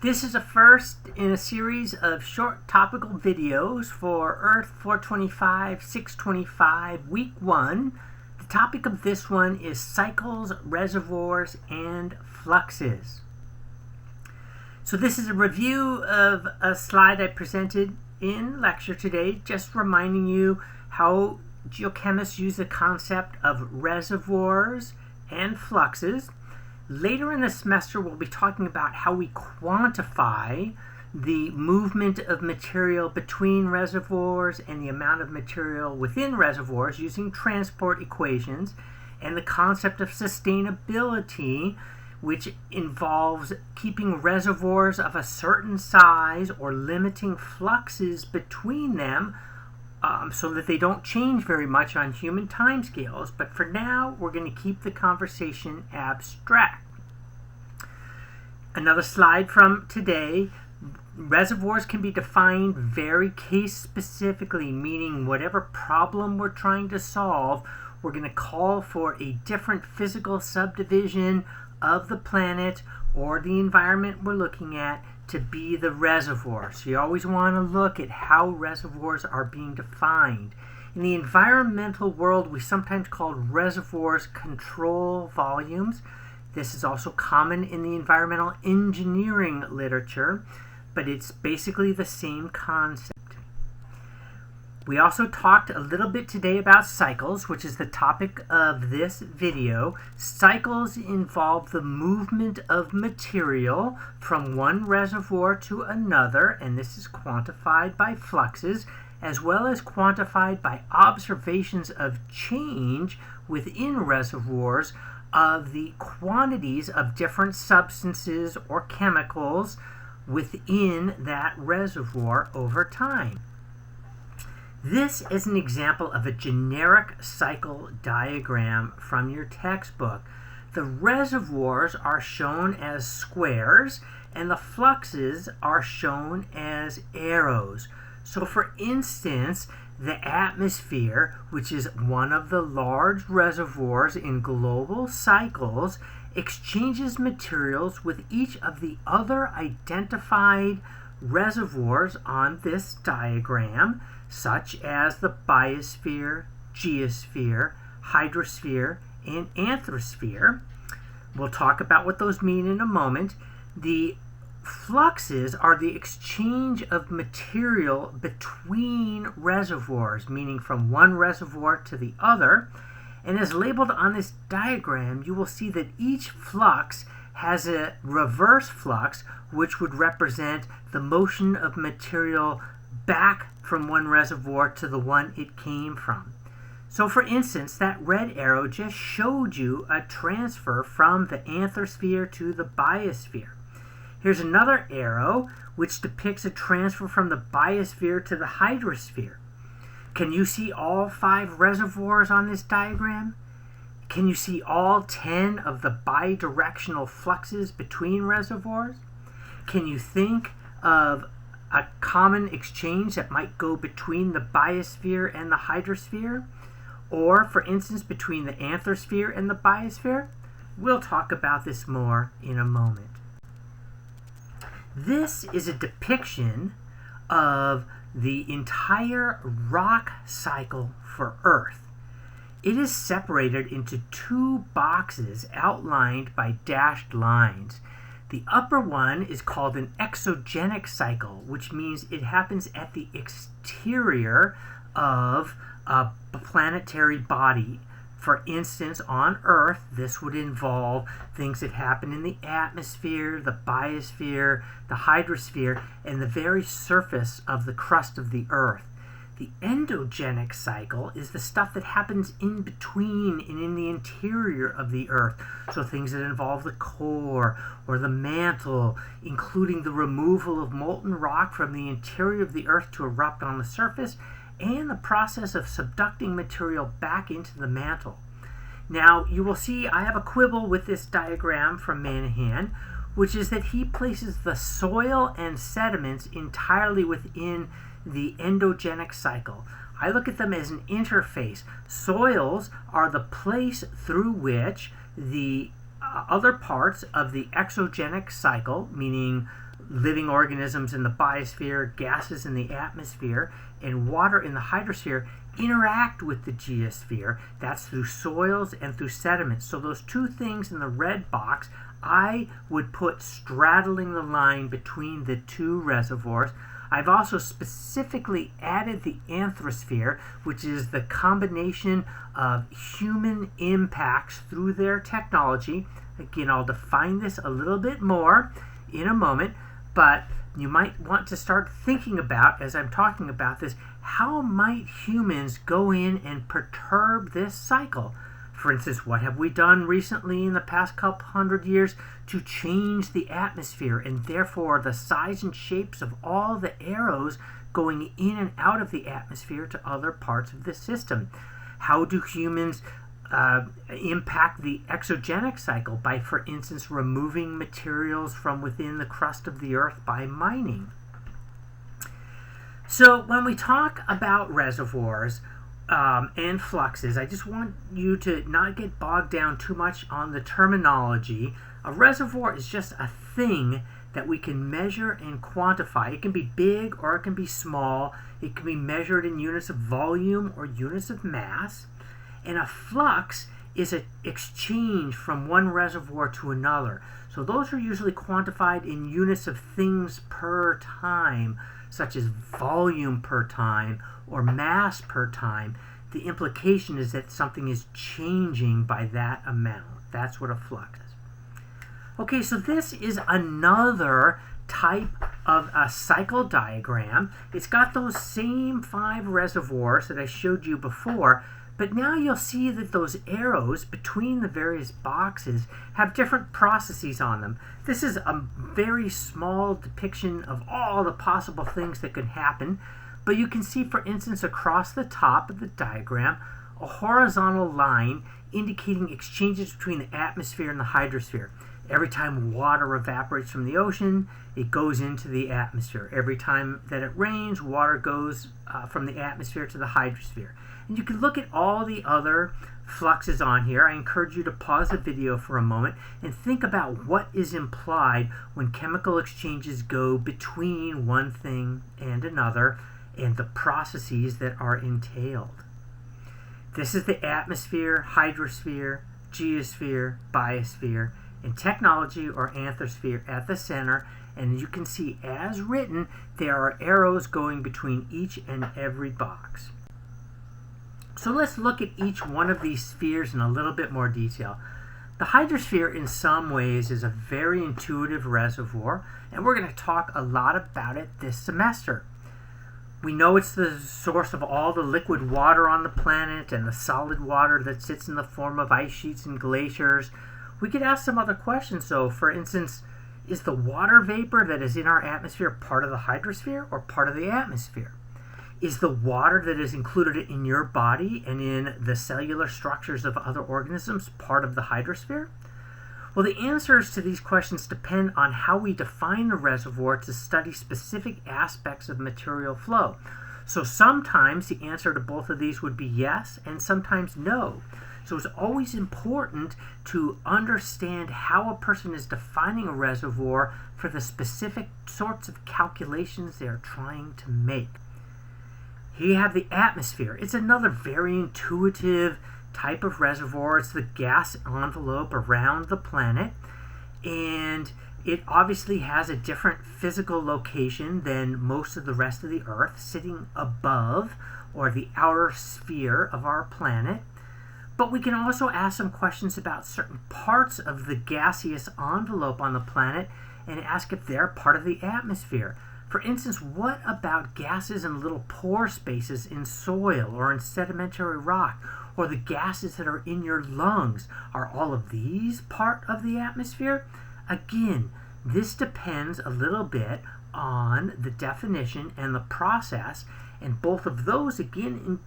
This is the first in a series of short topical videos for ERTH 425-625 Week 1. The topic of this one is cycles, reservoirs, and fluxes. So this is a review of a slide I presented in lecture today, just reminding you how geochemists use the concept of reservoirs and fluxes. Later in the semester, we'll be talking about how we quantify the movement of material between reservoirs and the amount of material within reservoirs using transport equations, and the concept of sustainability, which involves keeping reservoirs of a certain size or limiting fluxes between them so that they don't change very much on human timescales. But for now, we're going to keep the conversation abstract. Another slide from today. Reservoirs can be defined very case-specifically, meaning whatever problem we're trying to solve, we're going to call for a different physical subdivision of the planet or the environment we're looking at to be the reservoir. So you always want to look at how reservoirs are being defined. In the environmental world, we sometimes call reservoirs control volumes. This is also common in the environmental engineering literature, but it's basically the same concept. We also talked a little bit today about cycles, which is the topic of this video. Cycles involve the movement of material from one reservoir to another, and this is quantified by fluxes, as well as quantified by observations of change within reservoirs of the quantities of different substances or chemicals within that reservoir over time. This is an example of a generic cycle diagram from your textbook. The reservoirs are shown as squares and the fluxes are shown as arrows. So for instance, the atmosphere, which is one of the large reservoirs in global cycles, exchanges materials with each of the other identified reservoirs on this diagram, such as the biosphere, geosphere, hydrosphere, and anthrosphere. We'll talk about what those mean in a moment. The fluxes are the exchange of material between reservoirs, meaning from one reservoir to the other. And as labeled on this diagram, you will see that each flux has a reverse flux, which would represent the motion of material back from one reservoir to the one it came from. So for instance, that red arrow just showed you a transfer from the anthrosphere to the biosphere. Here's another arrow which depicts a transfer from the biosphere to the hydrosphere. Can you see all 5 reservoirs on this diagram? Can you see all 10 of the bidirectional fluxes between reservoirs? Can you think of a common exchange that might go between the biosphere and the hydrosphere? Or, for instance, between the anthrosphere and the biosphere? We'll talk about this more in a moment. This is a depiction of the entire rock cycle for Earth. It is separated into 2 boxes outlined by dashed lines. The upper one is called an exogenic cycle, which means it happens at the exterior of a planetary body. For instance, on Earth, this would involve things that happen in the atmosphere, the biosphere, the hydrosphere, and the very surface of the crust of the Earth. The endogenic cycle is the stuff that happens in between and in the interior of the Earth. So things that involve the core or the mantle, including the removal of molten rock from the interior of the Earth to erupt on the surface, and the process of subducting material back into the mantle. Now, you will see I have a quibble with this diagram from Manahan, which is that he places the soil and sediments entirely within the endogenic cycle. I look at them as an interface. Soils are the place through which the other parts of the exogenic cycle, meaning living organisms in the biosphere, gases in the atmosphere, and water in the hydrosphere interact with the geosphere. That's through soils and through sediments. So those two things in the red box, I would put straddling the line between the two reservoirs. I've also specifically added the anthrosphere, which is the combination of human impacts through their technology. Again, I'll define this a little bit more in a moment, but you might want to start thinking about, as I'm talking about this, how might humans go in and perturb this cycle? For instance, what have we done recently in the past couple hundred years to change the atmosphere and therefore the size and shapes of all the arrows going in and out of the atmosphere to other parts of the system? How do humans impact the exogenic cycle by, for instance, removing materials from within the crust of the earth by mining? So when we talk about reservoirs and fluxes, I just want you to not get bogged down too much on the terminology. A reservoir is just a thing that we can measure and quantify. It can be big or it can be small. It can be measured in units of volume or units of mass. And a flux is an exchange from one reservoir to another. So those are usually quantified in units of things per time, such as volume per time or mass per time. The implication is that something is changing by that amount. That's what a flux is. Okay, so this is another type of a cycle diagram. It's got those same 5 reservoirs that I showed you before, but now you'll see that those arrows between the various boxes have different processes on them. This is a very small depiction of all the possible things that could happen, but you can see, for instance, across the top of the diagram, a horizontal line indicating exchanges between the atmosphere and the hydrosphere. Every time water evaporates from the ocean, it goes into the atmosphere. Every time that it rains, water goes from the atmosphere to the hydrosphere. And you can look at all the other fluxes on here. I encourage you to pause the video for a moment and think about what is implied when chemical exchanges go between one thing and another and the processes that are entailed. This is the atmosphere, hydrosphere, geosphere, biosphere, and technology or anthrosphere at the center. And you can see, as written, there are arrows going between each and every box. So let's look at each one of these spheres in a little bit more detail. The hydrosphere, in some ways, is a very intuitive reservoir, and we're going to talk a lot about it this semester. We know it's the source of all the liquid water on the planet and the solid water that sits in the form of ice sheets and glaciers. We could ask some other questions, though. For instance, is the water vapor that is in our atmosphere part of the hydrosphere or part of the atmosphere? Is the water that is included in your body and in the cellular structures of other organisms part of the hydrosphere? Well, the answers to these questions depend on how we define the reservoir to study specific aspects of material flow. So sometimes the answer to both of these would be yes, and sometimes no. So it's always important to understand how a person is defining a reservoir for the specific sorts of calculations they're trying to make. Here you have the atmosphere. It's another very intuitive type of reservoir. It's the gas envelope around the planet, and it obviously has a different physical location than most of the rest of the Earth, sitting above or the outer sphere of our planet. But we can also ask some questions about certain parts of the gaseous envelope on the planet and ask if they're part of the atmosphere. For instance, what about gases in little pore spaces in soil or in sedimentary rock, or the gases that are in your lungs? Are all of these part of the atmosphere? Again, this depends a little bit on the definition and the process, and both of those, again,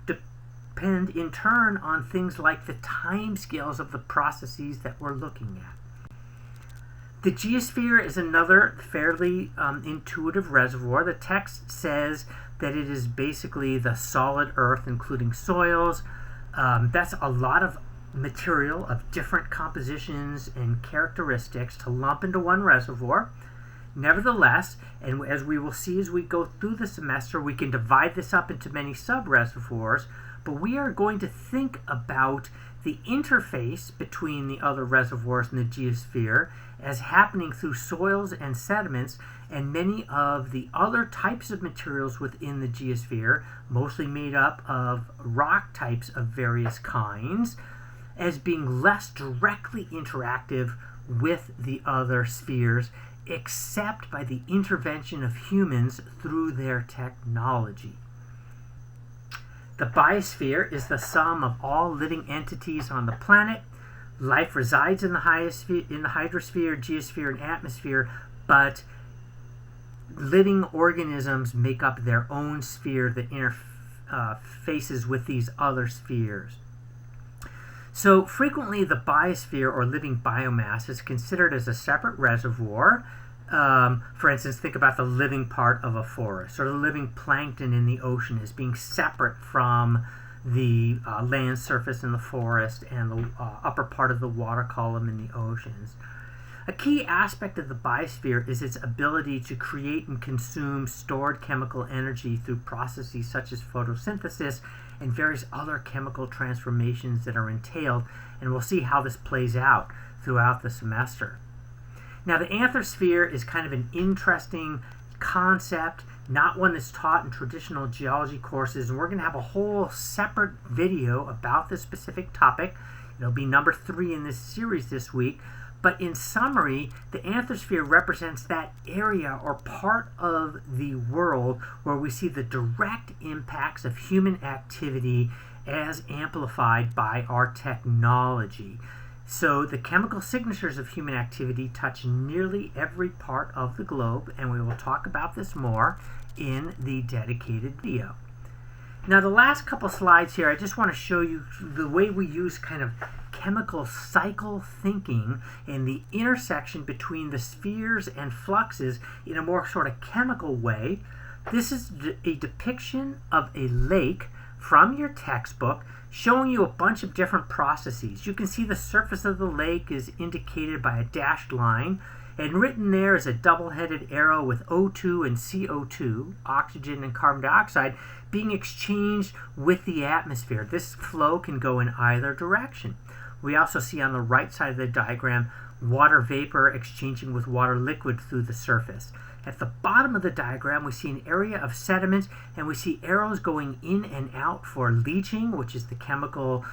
depend in turn on things like the time scales of the processes that we're looking at. The geosphere is another fairly intuitive reservoir. The text says that it is basically the solid earth, including soils. That's a lot of material of different compositions and characteristics to lump into one reservoir. Nevertheless, and as we will see as we go through the semester, we can divide this up into many sub-reservoirs, but we are going to think about the interface between the other reservoirs in the geosphere as happening through soils and sediments and many of the other types of materials within the geosphere, mostly made up of rock types of various kinds, as being less directly interactive with the other spheres, except by the intervention of humans through their technology. The biosphere is the sum of all living entities on the planet. Life resides in the hydrosphere, geosphere, and atmosphere, but living organisms make up their own sphere that interfaces with these other spheres. So frequently the biosphere, or living biomass, is considered as a separate reservoir. For instance, think about the living part of a forest, or the living plankton in the ocean as being separate from the land surface in the forest and the upper part of the water column in the oceans. A key aspect of the biosphere is its ability to create and consume stored chemical energy through processes such as photosynthesis and various other chemical transformations that are entailed, and we'll see how this plays out throughout the semester. Now, the anthrosphere is kind of an interesting concept, not one that's taught in traditional geology courses, and we're going to have a whole separate video about this specific topic. It'll be number 3 in this series this week. But in summary, the anthrosphere represents that area or part of the world where we see the direct impacts of human activity as amplified by our technology. So the chemical signatures of human activity touch nearly every part of the globe, and we will talk about this more in the dedicated video. Now, the last couple slides here, I just want to show you the way we use kind of chemical cycle thinking and the intersection between the spheres and fluxes in a more sort of chemical way. This is a depiction of a lake from your textbook, showing you a bunch of different processes. You can see the surface of the lake is indicated by a dashed line, and written there is a double-headed arrow with O2 and CO2, oxygen and carbon dioxide, being exchanged with the atmosphere. This flow can go in either direction. We also see on the right side of the diagram water vapor exchanging with water liquid through the surface. At the bottom of the diagram, we see an area of sediments, and we see arrows going in and out for leaching, which is the chemical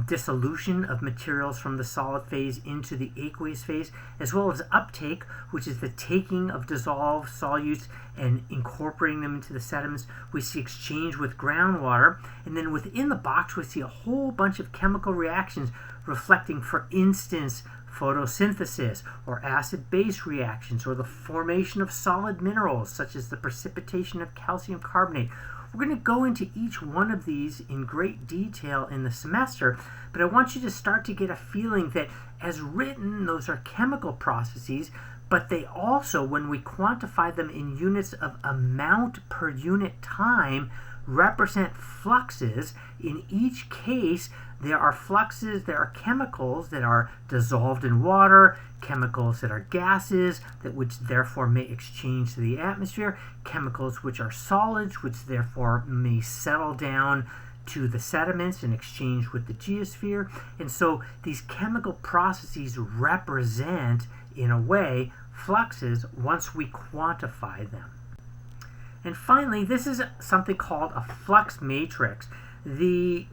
dissolution of materials from the solid phase into the aqueous phase, as well as uptake, which is the taking of dissolved solutes and incorporating them into the sediments. We see exchange with groundwater, and then within the box we see a whole bunch of chemical reactions reflecting, for instance, photosynthesis or acid-base reactions, or the formation of solid minerals such as the precipitation of calcium carbonate. We're going to go into each one of these in great detail in the semester, but I want you to start to get a feeling that as written, those are chemical processes, but they also, when we quantify them in units of amount per unit time, represent fluxes. In each case, there are fluxes, there are chemicals that are dissolved in water, chemicals that are gases, which therefore may exchange to the atmosphere, chemicals which are solids, which therefore may settle down to the sediments and exchange with the geosphere. And so these chemical processes represent, in a way, fluxes once we quantify them. And finally, this is something called a flux matrix. The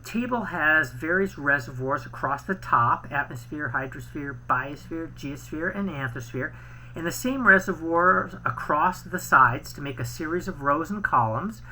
table has various reservoirs across the top: atmosphere, hydrosphere, biosphere, geosphere, and anthrosphere, and the same reservoirs across the sides to make a series of rows and columns.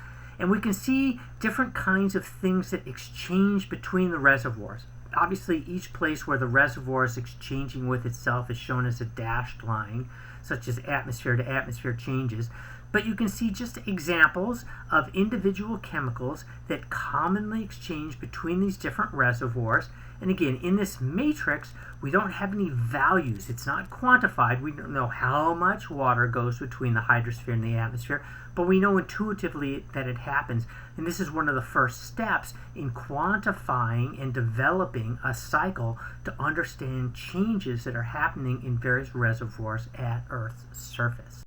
And we can see different kinds of things that exchange between the reservoirs. Obviously, each place where the reservoir is exchanging with itself is shown as a dashed line, such as atmosphere to atmosphere changes. But you can see just examples of individual chemicals that commonly exchange between these different reservoirs. And again, in this matrix, we don't have any values. It's not quantified. We don't know how much water goes between the hydrosphere and the atmosphere, but we know intuitively that it happens. And this is one of the first steps in quantifying and developing a cycle to understand changes that are happening in various reservoirs at Earth's surface.